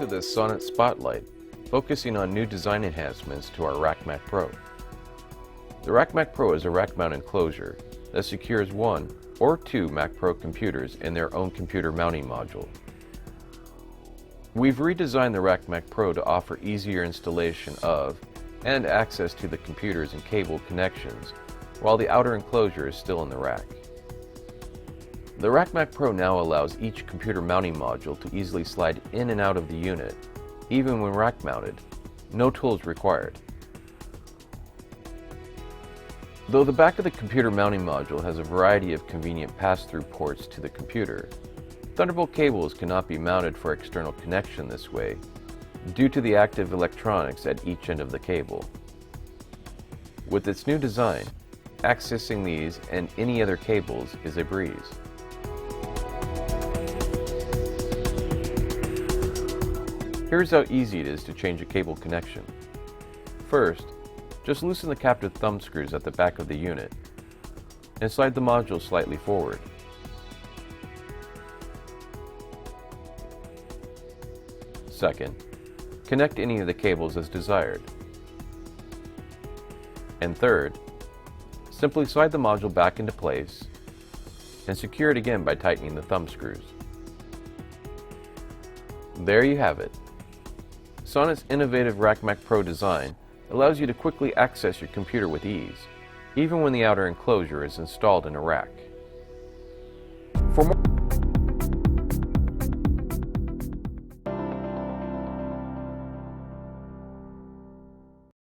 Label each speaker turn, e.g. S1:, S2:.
S1: the Sonnet Spotlight, focusing on new design enhancements to our RackMac Pro. The RackMac Pro is a rack-mount enclosure that secures one or two Mac Pro computers in their own computer mounting module. We've redesigned the RackMac Pro to offer easier installation of and access to the computers and cable connections, while the outer enclosure is still in the rack. The RackMac Pro now allows each computer mounting module to easily slide in and out of the unit, even when rack mounted. No tools required. Though the back of the computer mounting module has a variety of convenient pass-through ports to the computer, Thunderbolt cables cannot be mounted for external connection this way, due to the active electronics at each end of the cable. With its new design, accessing these and any other cables is a breeze. Here's how easy it is to change a cable connection. First, just loosen the captive thumb screws at the back of the unit and slide the module slightly forward. Second, connect any of the cables as desired. And third, simply slide the module back into place and secure it again by tightening the thumb screws. There you have it. Sonnet's innovative RackMac Pro design allows you to quickly access your computer with ease, even when the outer enclosure is installed in a rack.